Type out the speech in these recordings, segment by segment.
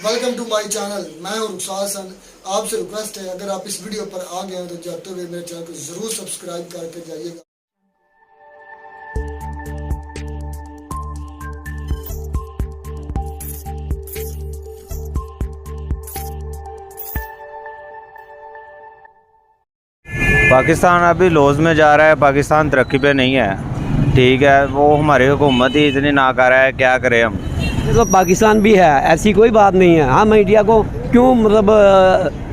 Welcome to my channel. मैं हूं रुखसार हसन। आपसे रिक्वेस्ट है, अगर आप इस वीडियो पर आ गए हैं तो जाते हुए मेरे चैनल को ज़रूर सब्सक्राइब करके जाइएगा। पाकिस्तान अभी लॉस में जा रहा है। पाकिस्तान तरक्की पे नहीं है, ठीक है। वो हमारी हुकूमत ही इतनी ना कर रहा है, क्या करें हम। देखो पाकिस्तान भी है, ऐसी कोई बात नहीं है। हम इंडिया को क्यों मतलब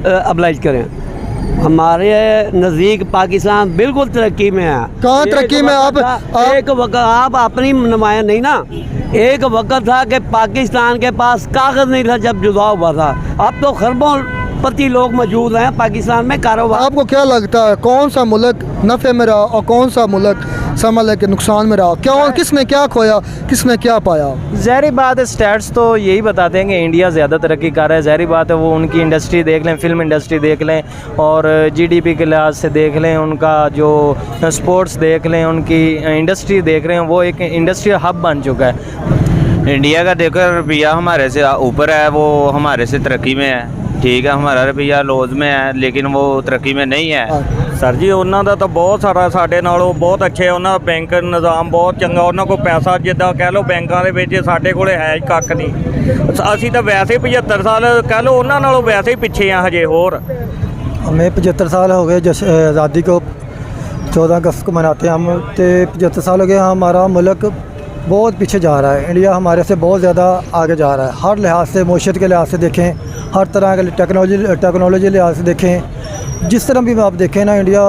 अब्लाइज करें। हमारे नज़दीक पाकिस्तान बिल्कुल तरक्की में है। कहाँ तरक्की में? एक वक्त आप अपनी नुमाया नहीं ना। एक वक्त था कि पाकिस्तान के पास कागज़ नहीं था जब जुदा हुआ था। अब तो खरबों पति लोग मौजूद हैं पाकिस्तान में कारोबार। आपको क्या लगता है कौन सा मुल्क नफ़े में रहा और कौन सा मुल्क समझ के नुकसान में रहा? क्या किसने क्या खोया, किसने क्या पाया? ज़ाहिर बात है, स्टैट्स तो यही बताते हैं कि इंडिया ज़्यादा तरक्की कर रहा है। ज़ाहिर बात है, वो उनकी इंडस्ट्री देख लें, फिल्म इंडस्ट्री देख लें और जीडीपी के लिहाज से देख लें, उनका जो स्पोर्ट्स देख लें, उनकी इंडस्ट्री देख रहे हैं, वो एक इंडस्ट्री हब बन चुका है। इंडिया का देखो रुपया हमारे से ऊपर है, वो हमारे से तरक्की में है, ठीक है। हमारा रुपया लॉस में है लेकिन वो तरक्की में नहीं है। सर जी उन्हों का तो बहुत सारा साढ़े नालों बहुत अच्छे। उन्होंने बैंक निज़ाम बहुत चंगा। उन्होंने को पैसा जिदा कह लो बैंकों के साढ़े को है ही कख नहीं। असी तो वैसे ही 75 साल कह लो उन्होंने नालों वैसे ही पिछे हैं हजे होर। हमें 75 साल हो गए आज़ादी को 14 अगस्त को मनाते हैं हम। तो 75 साल हो गए हमारा मुल्क बहुत पीछे जा रहा है। इंडिया हमारे से बहुत ज़्यादा आगे जा रहा है। हर लिहाज से, मईशत के लिहाज से देखें, हर तरह के टेक्नोलॉजी लिहाज से देखें, जिस तरह भी आप देखें ना, इंडिया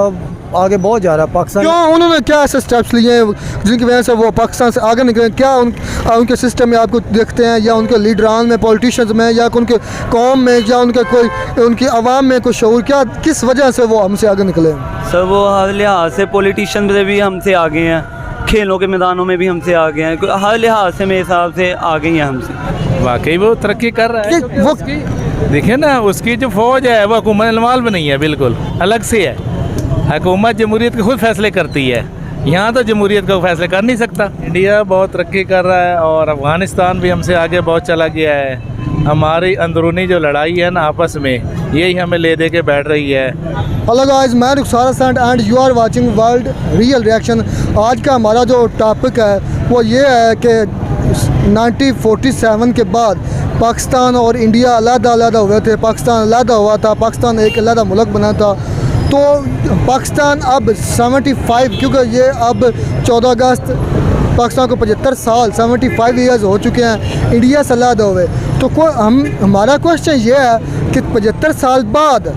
आगे बहुत जा रहा है। पाकिस्तान क्यों उन्होंने क्या ऐसे स्टेप्स लिए हैं जिनकी वजह से वो पाकिस्तान से आगे निकले? क्या उनके सिस्टम में आपको देखते हैं, या उनके लीडरान में, पॉलिटिशियंस में, या उनके कौम में, या उनके कोई उनकी आवाम में कोई शऊर? क्या किस वजह से वो हमसे आगे निकले? सर वो हर लिहाज से पॉलिटिशियन से भी हमसे आगे हैं, खेलों के मैदानों में भी हमसे आगे हैं, हर लिहाज से मेरे हिसाब से आगे ही हैं हमसे। वाकई वो तरक्की कर रहा है। वो देखिए ना, उसकी जो फौज है वो हुकूमत इन्वॉल्व नहीं है, बिल्कुल अलग से है। हुकूमत जमहूरियत के खुद फैसले करती है, यहाँ तो जमहूरियत को फैसले कर नहीं सकता। इंडिया बहुत तरक्की कर रहा है और अफ़गानिस्तान भी हमसे आगे बहुत चला गया है। हमारी अंदरूनी जो लड़ाई है ना आपस में, यही हमें ले दे के बैठ रही है। हेलो गाइस, मैं Rukhsar Hasan and you are watching world real reaction. आज का हमारा जो टॉपिक है वो ये है कि 1947 के बाद पाकिस्तान और इंडिया अलग-अलग हुए थे। पाकिस्तान अलग हुआ था, पाकिस्तान एक अलग मुल्क बना था। तो पाकिस्तान अब 75, क्योंकि ये अब 14 अगस्त पाकिस्तान को 75 साल 75 ईयर्स हो चुके हैं इंडिया से अलग हुए। तो हमारा क्वेश्चन ये है कि 75 साल बाद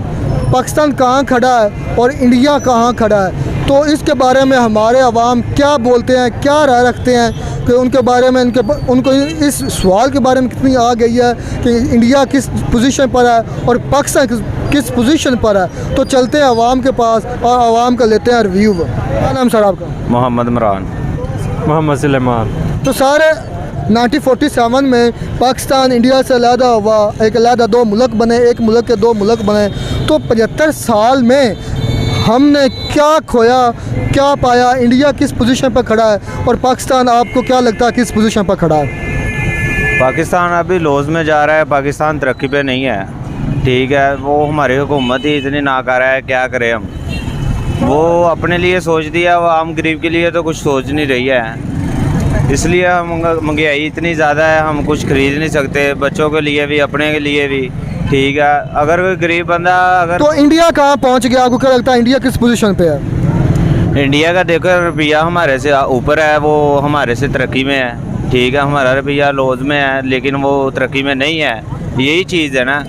पाकिस्तान कहाँ खड़ा है और इंडिया कहाँ खड़ा है? तो इसके बारे में हमारे अवाम क्या बोलते हैं, क्या राय रखते हैं कि उनके बारे में उनको इस सवाल के बारे में कितनी आ गई है कि इंडिया किस पोजीशन पर है और पाकिस्तान किस पोजीशन पर है। तो चलते हैं अवाम के पास और अवाम का लेते हैं रिव्यू। क्या नाम सर आपका? मोहम्मद इमरान। मोहम्मद सुलेमान। तो सारे 1947 में पाकिस्तान इंडिया से अलग हुआ, एक अलग दो मुल्क बने, एक मुल्क के दो मुल्क बने। तो 75 साल में हमने क्या खोया, क्या पाया? इंडिया किस पोजीशन पर खड़ा है और पाकिस्तान आपको क्या लगता है किस पोजीशन पर खड़ा है? पाकिस्तान अभी लॉस में जा रहा है। पाकिस्तान तरक्की पे नहीं है, ठीक है। वो हमारी हुकूमत ही इतनी ना कर रहा है, क्या करें हम। वो अपने लिए सोच दिया, वो आम गरीब के लिए तो कुछ सोच नहीं रही है। इसलिए महंगाई इतनी ज़्यादा है, हम कुछ खरीद नहीं सकते, बच्चों के लिए भी, अपने के लिए भी, ठीक है। अगर कोई गरीब बंदा तो इंडिया कहाँ पहुँच गया? आपको क्या लगता है इंडिया किस पोजीशन पे है? इंडिया का देखो रुपया हमारे से ऊपर है, वो हमारे से तरक्की में है, ठीक है। हमारा रुपया लॉस में है लेकिन वो तरक्की में नहीं है। यही चीज़ है ना,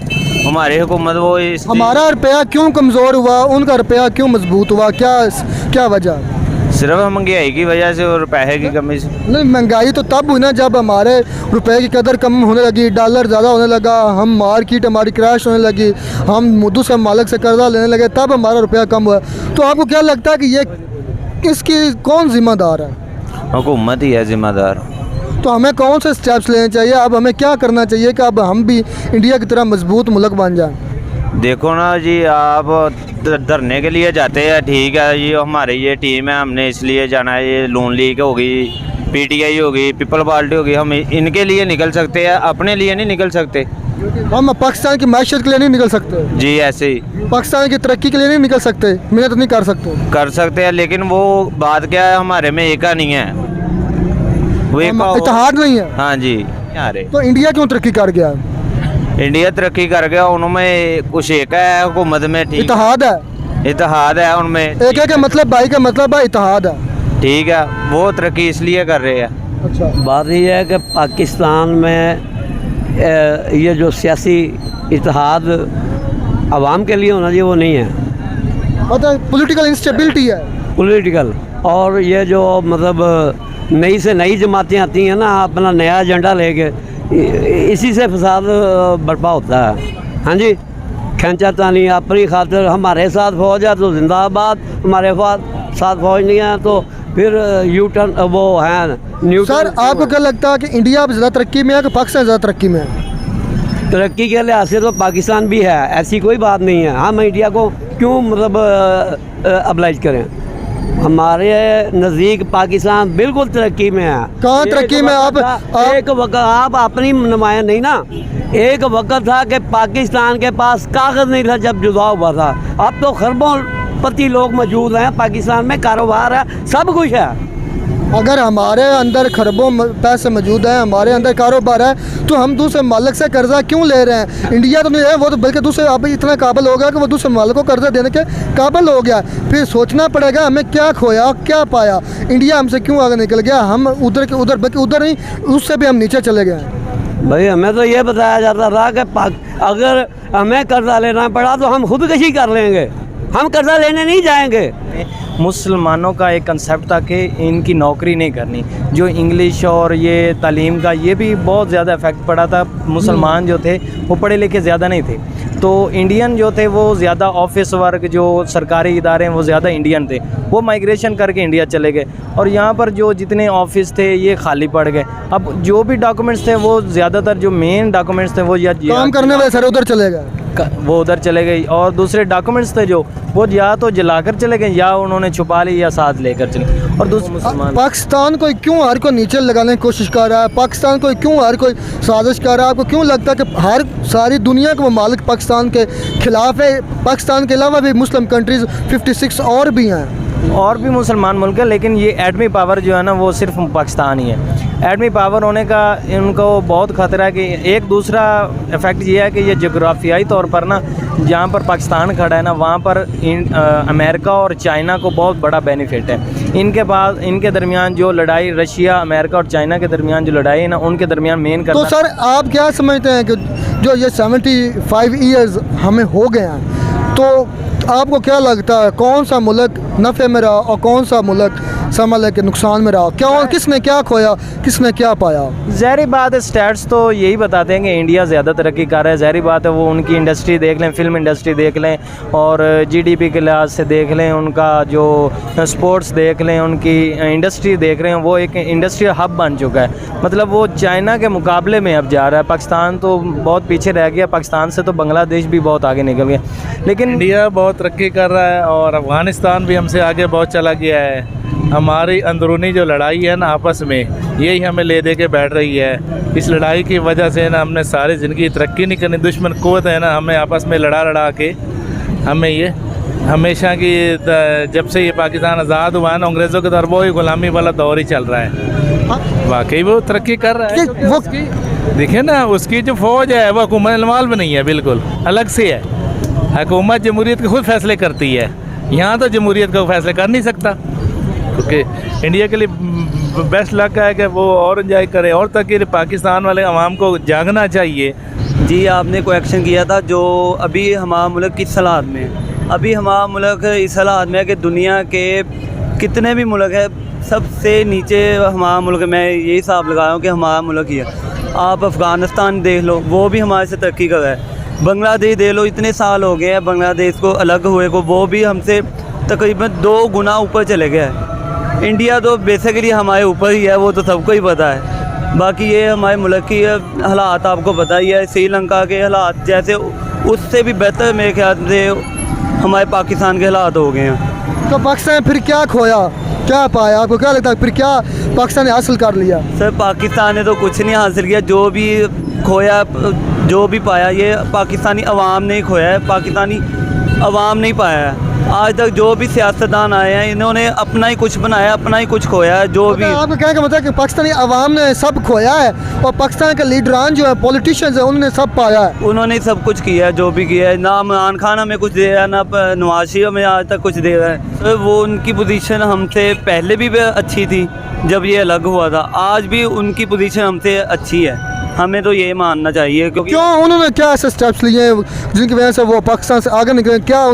हमारी हुकूमत वो हमारा रुपया क्यों कमज़ोर हुआ, उनका रुपया क्यों मजबूत हुआ? क्या वजह? सिर्फ महंगाई की वजह से और पैसे की कमी से। नहीं, महंगाई तो तब हुई ना जब हमारे रुपए की कदर कम होने लगी, डॉलर ज़्यादा होने लगा, हम मार्केट हमारी क्रैश होने लगी, हम दूसरे मालिक से कर्जा लेने लगे, तब हमारा रुपया कम हुआ। तो आपको क्या लगता है कि ये इसकी कौन जिम्मेदार है? हुकूमत ही है जिम्मेदार। तो हमें कौन से स्टेप्स लेने चाहिए? अब हमें क्या करना चाहिए कि अब हम भी इंडिया की तरह मजबूत मुल्क बन जाएं? देखो ना जी, आप धरने के लिए जाते हैं, ठीक है। ये हमारी ये टीम है, हमने इसलिए जाना है। ये नून लीग होगी, पीटीआई होगी, पीपल पार्टी होगी, हम इनके लिए निकल सकते हैं, अपने लिए नहीं निकल सकते। हम पाकिस्तान की मैशत के लिए नहीं निकल सकते, जी ऐसे ही पाकिस्तान की तरक्की के लिए नहीं निकल सकते, मेहनत नहीं कर सकते हैं, लेकिन वो बात क्या है, हमारे में एका नहीं है, वो एका इत्तेहाद नहीं है। हाँ जी अरे तो इंडिया क्यों तरक्की कर गया? इंडिया तरक्की कर गया, उनमें कुछ एका है हुकूमत में, ठीक इत्तेहाद है, इत्तेहाद है उनमें, एक है का मतलब भाई का मतलब है इत्तेहाद है। ठीक है, वो तरक्की इसलिए कर रहे हैं। अच्छा, बात यह है कि पाकिस्तान में ये जो सियासी इत्तेहाद आवाम के लिए होना चाहिए वो नहीं है, मतलब पॉलिटिकल इंस्टेबिलिटी है। पॉलिटिकल। और ये जो मतलब नई से नई जमातें आती हैं ना अपना नया एजेंडा लेके, इसी से फसाद बर्पा होता है। हाँ जी, खींचातानी अपनी खातिर, हमारे साथ फौज है तो जिंदाबाद, हमारे साथ फौज नहीं है तो फिर यू टर्न वो है न्यू। सर आपको क्या लगता है कि इंडिया अब ज़्यादा तरक्की में है कि पाकिस्तान ज़्यादा तरक्की में है? तरक्की के लिहाज से तो पाकिस्तान भी है, ऐसी कोई बात नहीं है। हम इंडिया को क्यों मतलब अब्लाइज करें, हमारे नज़दीक पाकिस्तान बिल्कुल तरक्की में है। कहाँ तरक्की में? आप एक वक्त आप अपनी नुमाया नहीं ना, एक वक्त था कि पाकिस्तान के पास कागज़ नहीं था जब जुदा हुआ था, अब तो खरबों पति लोग मौजूद हैं पाकिस्तान में, कारोबार है, सब कुछ है। अगर हमारे अंदर खरबों पैसे मौजूद हैं, हमारे अंदर कारोबार है, तो हम दूसरे मालिक से कर्जा क्यों ले रहे हैं? इंडिया तो नहीं है वो, तो बल्कि दूसरे अब इतना काबिल हो गया कि वो दूसरे मालिक को कर्जा देने के काबिल हो गया। फिर सोचना पड़ेगा हमें क्या खोया क्या पाया, इंडिया हमसे क्यों आगे निकल गया, हम उधर के उधर, बल्कि उधर नहीं उससे भी हम नीचे चले गए हैं। भाई हमें तो ये बताया जाता था कि अगर हमें कर्जा लेना पड़ा तो हम खुदकशी कर लेंगे, हम कर्जा लेने नहीं जाएंगे। मुसलमानों का एक कंसेप्ट था कि इनकी नौकरी नहीं करनी, जो इंग्लिश और ये तालीम का ये भी बहुत ज़्यादा इफेक्ट पड़ा था। मुसलमान जो थे वो पढ़े लिखे ज़्यादा नहीं थे, तो इंडियन जो थे वो ज़्यादा ऑफिस वर्क, जो सरकारी इदारे हैं वो ज़्यादा इंडियन थे, वो माइग्रेशन करके इंडिया चले गए और यहाँ पर जो जितने ऑफिस थे ये खाली पड़ गए। अब जो भी डॉक्यूमेंट्स थे वो ज़्यादातर जो मेन डॉक्यूमेंट्स थे वो या काम करने वाले सर उधर चले गए, वो उधर चले गए, और दूसरे डॉक्यूमेंट्स थे जो वो या तो जलाकर चले गए या उन्होंने छुपा ली या साथ लेकर चले। और दूसरे मुसलमान पाकिस्तान को क्यों हर को नीचे लगाने की कोशिश कर रहा है, पाकिस्तान को क्यों हर कोई साजिश कर रहा है? आपको क्यों लगता है कि हर सारी दुनिया के ममालिक पाकिस्तान के खिलाफ है? पाकिस्तान के अलावा भी मुस्लिम कंट्रीज़ 56 और भी हैं, और भी मुसलमान मुल्क है, लेकिन ये एटमी पावर जो है ना वो सिर्फ पाकिस्तान ही है। एटमी पावर होने का इनको बहुत ख़तरा है कि एक दूसरा इफ़ेक्ट ये है कि ये जोग्राफियाई तौर पर ना जहाँ पर पाकिस्तान खड़ा है ना वहाँ पर अमेरिका और चाइना को बहुत बड़ा बेनिफिट है। इनके पास इनके दरमियान जो लड़ाई रशिया अमेरिका और चाइना के दरमियान जो लड़ाई है ना उनके दरमियान मेन तो सर आप क्या समझते हैं कि जो ये 75 ईयर्स हमें हो गए हैं, तो आपको क्या लगता है कौन सा मुल्क नफ़े में रहा और कौन सा मुल्क समझ के नुकसान में रहा? क्या किसने क्या खोया, किसने क्या पाया? ज़ाहिर बात है, स्टैट्स तो यही बताते हैं कि इंडिया ज़्यादा तरक्की कर रहा है। ज़ाहिर बात है, वो उनकी इंडस्ट्री देख लें, फिल्म इंडस्ट्री देख लें और जीडीपी के लिहाज से देख लें, उनका जो स्पोर्ट्स देख लें, उनकी इंडस्ट्री देख रहे हैं, वो एक इंडस्ट्रियल हब बन चुका है। मतलब वो चाइना के मुकाबले में अब जा रहा है। पाकिस्तान तो बहुत पीछे रह गया, पाकिस्तान से तो बांग्लादेश भी बहुत आगे निकल गया, लेकिन इंडिया बहुत तरक्की कर रहा है और अफ़गानिस्तान भी हमसे आगे बहुत चला गया है। हमारी अंदरूनी जो लड़ाई है ना आपस में, यही हमें ले दे के बैठ रही है। इस लड़ाई की वजह से ना हमने सारी ज़िंदगी तरक्की नहीं करनी। दुश्मन क़ुव्वत है ना, हमें आपस में लड़ा के हमें ये हमेशा की जब से ये पाकिस्तान आज़ाद हुआ है ना अंग्रेज़ों के दौर, वो ही ग़ुलामी वाला दौर ही चल रहा है। वाकई वो तरक्की कर रहा है। वो देखिए ना, उसकी जो फ़ौज है वो हुकूमत इल्माल में नहीं है, बिल्कुल अलग से है। हुकूमत जमहूरियत के खुद फैसले करती है, यहाँ तो जमहूरियत का फैसले कर नहीं सकता, क्योंकि इंडिया के लिए बेस्ट लक है कि वो और इंजॉय करे। और तक कि पाकिस्तान वाले अवाम को जागना चाहिए। जी आपने कोई एक्शन किया था जो अभी हमारा मुल्क किस हालात में, अभी हमारा मुल्क इस हालात में है कि दुनिया के कितने भी मुल्क है सबसे नीचे हमारा मुल्क, मैं यही हिसाब लगा रहा हूँ कि हमारा मुल्क ही है। आप अफ़गानिस्तान देख लो, वो भी हमारे से तरक्की कर रहा है। बांग्लादेश देख लो, इतने साल हो गए हैं बांग्लादेश को अलग हुए को, वो भी हमसे तकरीबन 2 गुना ऊपर चले गया है। इंडिया तो बेसिकली हमारे ऊपर ही है, वो तो सबको ही पता है। बाकी ये हमारे मुल्क की हालात आपको पता ही है, श्रीलंका के हालात जैसे उससे भी बेहतर मेरे ख्याल से हमारे पाकिस्तान के हालात हो गए हैं। तो पाकिस्तान फिर क्या खोया? क्या पाया, आपको क्या लगता है फिर क्या पाकिस्तान ने हासिल कर लिया? सर पाकिस्तान ने तो कुछ नहीं हासिल किया, जो भी खोया जो भी पाया ये पाकिस्तानी अवाम ने ही खोया है, पाकिस्तानी अवाम नहीं पाया है। आज तक जो भी सियासतदान आए हैं इन्होंने अपना ही कुछ बनाया, अपना ही कुछ खोया है। जो भी आपका कहने का मतलब है कि पाकिस्तानी अवाम ने सब खोया है और पाकिस्तान के लीडरान जो है, पॉलिटिशियंस है, उन्होंने सब पाया है। उन्होंने सब कुछ किया है, जो भी किया है। ना इमरान खान हमें कुछ दे रहा है, ना नवाज शरीफ हमें आज तक कुछ दे रहा है। तो वो उनकी पोजीशन हमसे पहले भी अच्छी थी जब ये अलग हुआ था, आज भी उनकी पोजीशन हमसे अच्छी है। हमें तो ये मानना चाहिए क्योंकि क्यों उन्होंने क्या ऐसे स्टेप्स लिए हैं जिनकी वजह से वो पाकिस्तान से आगे निकले? क्या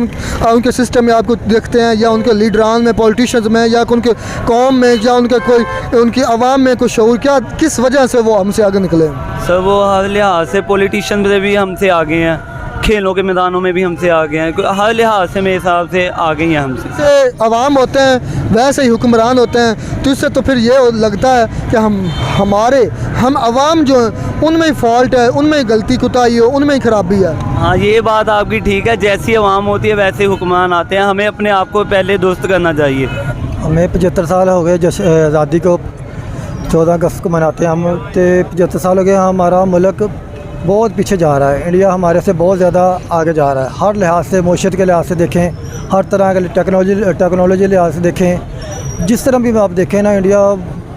उनके सिस्टम में आपको देखते हैं, या उनके लीडरान में, पॉलिटिशियंस में, या उनके कौम में, या उनके कोई उनकी आवाम में कुछ शऊर, क्या किस वजह से वो हमसे आगे निकले? सर वो हर लिहाज से पॉलिटिशियन से भी हमसे आगे हैं, खेलों के मैदानों में भी हमसे आगे हैं, हर लिहाज से मेरे हिसाब से आगे ही हैं हमसे। जैसे अवाम होते हैं वैसे ही हुक्मरान होते हैं, तो इससे तो फिर ये लगता है कि हम अवाम जो हैं उनमें ही फॉल्ट है, उनमें ही गलती कुताही हो, उनमें ही खराबी है। हाँ ये बात आपकी ठीक है, जैसी अवाम होती है वैसे ही हुक्मरान आते हैं। हमें अपने आप को पहले दुरुस्त करना चाहिए। हमें 75 साल हो गए आज़ादी को, 14 अगस्त को मनाते हैं हम, तो 75 साल हो गए हमारा मुल्क बहुत पीछे जा रहा है। इंडिया हमारे से बहुत ज़्यादा आगे जा रहा है, हर लिहाज से, मईशत के लिहाज से देखें, हर तरह के टेक्नोलॉजी लिहाज से देखें, जिस तरह भी आप देखें ना, इंडिया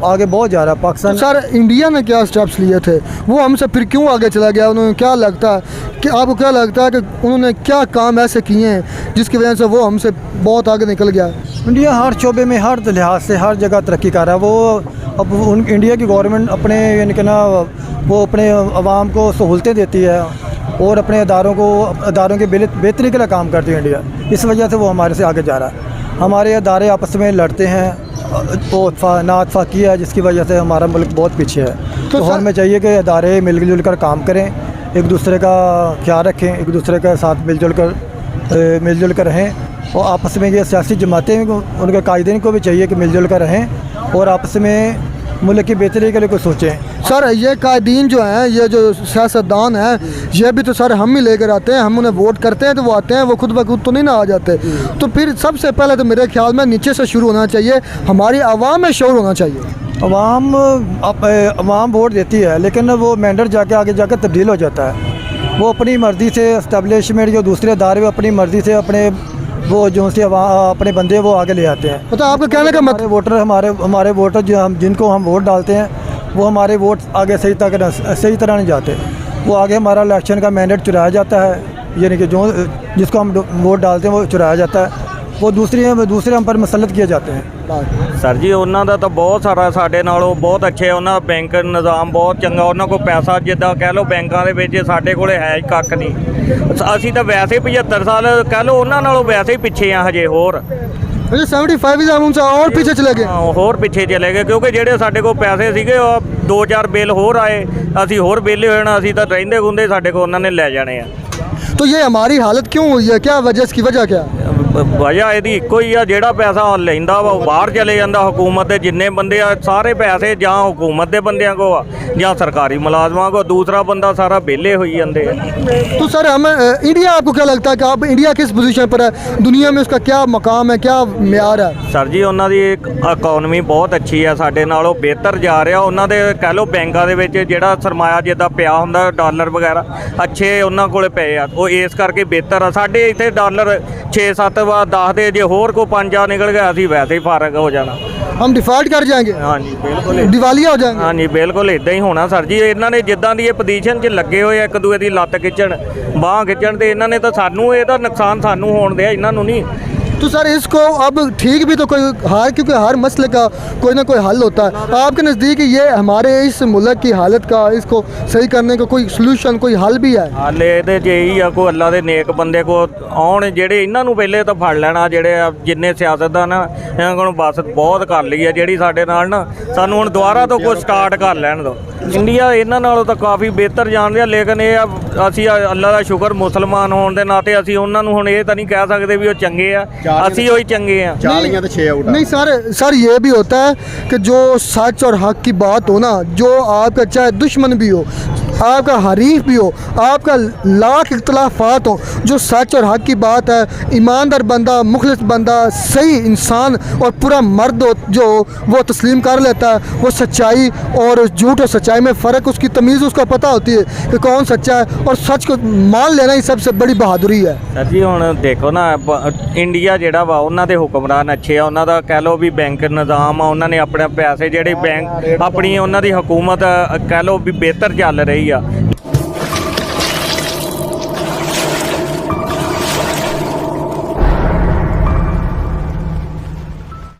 आगे बहुत जा रहा है। पाकिस्तान सर इंडिया ने क्या स्टेप्स लिए थे, वो हमसे फिर क्यों आगे चला गया? उन्होंने क्या लगता है कि आपको क्या लगता है कि उन्होंने क्या काम ऐसे किए हैं जिसकी वजह से वो हमसे बहुत आगे निकल गया? इंडिया हर शोबे में, हर लिहाज से, हर जगह तरक्की कर रहा है। वो अब इंडिया की गवर्नमेंट अपने यानी कि ना वो अपने अवाम को सहूलतें देती है और अपने अदारों के बेहतरी के लिए काम करती है इंडिया। इस वजह से वो हमारे से आगे जा रहा है। हमारे अदारे आपस में लड़ते हैं, तो नातफाकी है, जिसकी वजह से हमारा मुल्क बहुत पीछे है। तो हमें चाहिए कि अदारे मिलजुल कर काम करें, एक दूसरे का ख्याल रखें, एक दूसरे के साथ मिलजुल कर रहें, और आपस में ये सियासी जमातें उनके कायदीन को भी चाहिए कि मिलजुल कर रहें और आपस में मुल्क की बेहतरी के लिए कुछ सोचें। सर ये कायदीन जो हैं, ये जो सियासतदान हैं, ये भी तो सर हम ही लेकर आते हैं, हम उन्हें वोट करते हैं तो वो आते हैं, वो खुद ब खुद तो नहीं ना आ जाते। तो फिर सबसे पहले तो मेरे ख्याल में नीचे से शुरू होना चाहिए, हमारी आवाम में शऊर होना चाहिए। अवाम वोट देती है, लेकिन वो मैंडेट जाके आगे जाकर तब्दील हो जाता है। वो अपनी मर्ज़ी से इस्टेब्लिशमेंट जो दूसरे अदारे वो अपनी मर्ज़ी से अपने वो जो से अपने बंदे वो आगे ले आते हैं। तो आपका कहने का मतलब हमारे वोटर जो जिनको हम वोट डालते हैं, वो हमारे वोट आगे सही तरह नहीं जाते। वो आगे हमारा इलेक्शन का मैंडेट चुराया जाता है, यानी कि जिसको हम वोट डालते हैं वो चुराया जाता है, वो दूसरे हम पर मुसल्लत किए जाते हैं। ਸਰ ਜੀ ਉਹਨਾਂ ਦਾ ਤਾਂ ਬਹੁਤ ਸਾਰਾ ਸਾਡੇ ਨਾਲੋਂ ਬਹੁਤ ਅੱਛੇ, ਉਹਨਾਂ ਦਾ ਬੈਂਕ ਨਿਜ਼ਾਮ ਬਹੁਤ ਚੰਗਾ, ਉਹਨਾਂ ਕੋਲ ਪੈਸਾ ਜਿੱਦਾਂ ਕਹਿ ਲਓ ਬੈਂਕਾਂ ਦੇ ਵਿੱਚ ਸਾਡੇ ਕੋਲੇ ਹੈ ਹੀ ਕੱਖ ਨਹੀਂ। ਅਸੀਂ ਤਾਂ ਵੈਸੇ 75 ਸਾਲ ਕਹਿ ਲਓ ਉਹਨਾਂ ਨਾਲੋਂ ਵੈਸੇ ਹੀ ਪਿੱਛੇ ਆ ਹਜੇ ਹੋਰ। 75 हम उनसे और पीछे चले गए। ਹੋਰ ਪਿੱਛੇ ਚਲੇ ਗਏ ਕਿਉਂਕਿ ਜਿਹੜੇ ਸਾਡੇ ਕੋਲ ਪੈਸੇ ਸੀਗੇ ਉਹ 2-4 ਬਿੱਲ ਹੋਰ ਆਏ, ਅਸੀਂ ਹੋਰ ਵਿਹਲੇ ਹੋ ਜਾਣਾ, ਅਸੀਂ ਤਾਂ ਰਹਿੰਦੇ ਗੁੰਦੇ ਸਾਡੇ ਕੋਲ ਉਹਨਾਂ ਨੇ ਲੈ ਜਾਣੇ ਆ। तो ये हमारी हालत क्यों हुई है, क्या वजह, इसकी वजह क्या? ਵਜ੍ਹਾ ਇਹਦੀ ਇੱਕੋ ਹੀ ਆ, ਜਿਹੜਾ ਪੈਸਾ ਲੈਂਦਾ ਵਾ ਉਹ ਬਾਹਰ ਚਲੇ ਜਾਂਦਾ। ਹੁਕੂਮਤ ਦੇ ਜਿੰਨੇ ਬੰਦੇ ਆ ਸਾਰੇ ਪੈਸੇ ਜਾਂ ਹੁਕੂਮਤ ਦੇ ਬੰਦਿਆਂ ਕੋ ਆ ਜਾਂ सरकारी मुलाजमान को, दूसरा बंदा सारा बेले हो जाते हैं। तो सर हमें इंडिया, आपको क्या लगता है कि अब इंडिया किस पोजीशन पर है दुनिया में, उसका क्या मकाम है, क्या म्यार है? सर जी ਉਹਨਾਂ ਦੀ ਇਕਨੋਮੀ ਬਹੁਤ ਅੱਛੀ ਹੈ, ਸਾਡੇ ਨਾਲੋਂ ਬਿਹਤਰ ਜਾ ਰਿਹਾ। ਉਹਨਾਂ ਦੇ ਕਹਿ ਲਓ ਬੈਂਕਾਂ ਦੇ ਵਿੱਚ ਜਿਹੜਾ ਸਰਮਾਇਆ ਜਿੱਦਾਂ ਪਿਆ ਹੁੰਦਾ ਡਾਲਰ ਵਗੈਰਾ ਅੱਛੇ ਉਹਨਾਂ ਕੋਲੇ ਪਏ ਆ, ਉਹ ਇਸ ਕਰਕੇ ਬਿਹਤਰ ਆ। ਸਾਡੇ ਇੱਥੇ ਡਾਲਰ 6-7 ਵਾਰ 10 ਦੇ, ਜੇ ਹੋਰ ਕੋ 5 ਨਿਕਲ ਗਿਆ ਅਸੀਂ ਵੈਸੇ ਹੀ ਫਾਰਗ ਹੋ ਜਾਣਾ। हम डिफॉल्ट कर जाएंगे? हाँ जी बिल्कुल, दिवालिया हो जाएंगे। हाँ जी बिल्कुल इदा ही होना सर जी। ਇਹਨਾਂ ਨੇ ਜਿੱਦਾਂ ਦੀ ਇਹ ਪੋਜੀਸ਼ਨ 'ਚ ਲੱਗੇ ਹੋਏ ਇੱਕ ਦੂਏ ਦੀ ਲੱਤ ਖਿੱਚਣ, ਬਾਹ ਖਿੱਚਣ, ਤੇ ਇਹਨਾਂ ਨੇ ਤਾਂ ਸਾਨੂੰ ਇਹਦਾ ਨੁਕਸਾਨ ਸਾਨੂੰ ਹੋਣ ਦਿਆ, ਇਹਨਾਂ ਨੂੰ ਨਹੀਂ। तो सर इसको अब ठीक भी तो कोई क्योंकि हर मसले का कोई ना कोई हल होता है। आपके नज़दीक ये हमारे इस मुल्क की हालत का, इसको सही करने का कोई सलूशन, कोई हल भी है? हल ਇਹਦੇ 'ਚ ਇਹੀ ਆ, ਕੋਈ ਅੱਲਾ ਦੇ ਨੇਕ ਬੰਦੇ ਕੋ ਆਉਣ ਜਿਹੜੇ ਇਹਨਾਂ ਨੂੰ ਪਹਿਲੇ ਤਾਂ ਫੜ ਲੈਣਾ, ਜਿਹੜੇ ਜਿੰਨੇ ਸਿਆਸਤਦਾਨ ਆ ਇਹਨਾਂ ਕੋਲ ਬਸ ਬਹੁਤ ਕਰ ਲਈ ਆ ਜਿਹੜੀ ਸਾਡੇ ਨਾਲ ਨਾ, ਸਾਨੂੰ ਹੁਣ ਦੁਬਾਰਾ ਤੋਂ ਕੋਈ ਸਟਾਰਟ ਕਰ ਲੈਣ ਦਿਓ। ਇੰਡੀਆ ਇਹਨਾਂ ਨਾਲੋਂ ਤਾਂ ਕਾਫੀ ਬਿਹਤਰ ਜਾਣਦੇ ਆ, ਲੇਕਿਨ ਇਹ ਆ ਅਸੀਂ ਅੱਲਾ ਦਾ ਸ਼ੁਕਰ ਮੁਸਲਮਾਨ ਹੋਣ ਦੇ ਨਾਤੇ ਅਸੀਂ ਉਹਨਾਂ ਨੂੰ ਹੁਣ ਇਹ ਤਾਂ ਨਹੀਂ ਕਹਿ ਸਕਦੇ ਵੀ ਉਹ ਚੰਗੇ ਆ, ਅਸੀਂ ਉਹੀ ਚੰਗੇ ਆ। 40 तो 6 आउट नहीं सर ये भी होता है कि जो सच और हक की बात हो ना, जो आपका चाहे दुश्मन भी हो आपका हरीफ भी हो, आपका लाख इख्तलाफात हो, जो सच और हक की बात है, ईमानदार बंदा, मुखलिस बंदा, सही इंसान और पूरा मर्द हो जो वो तस्लीम कर लेता है। वो सच्चाई और झूठ और सच्चाई में फ़र्क, उसकी तमीज़ उसको पता होती है कि कौन सच्चा है, और सच को मान लेना ही सबसे बड़ी बहादुरी है। सर जी ਹੁਣ ਦੇਖੋ ਨਾ ਇੰਡੀਆ ਜਿਹੜਾ ਵਾ ਉਹਨਾਂ ਦੇ ਹੁਕਮਰਾਨ ਅੱਛੇ ਆ, ਉਹਨਾਂ ਦਾ ਕਹਿ ਲਓ ਵੀ ਬੈਂਕ ਨਿਜ਼ਾਮ ਆ, ਉਹਨਾਂ ਨੇ ਆਪਣੇ ਪੈਸੇ ਜਿਹੜੇ ਬੈਂਕ ਆਪਣੀ ਉਹਨਾਂ ਦੀ ਹਕੂਮਤ ਕਹਿ ਲਓ ਵੀ ਬਿਹਤਰ ਚੱਲ ਰਹੀ ਆ।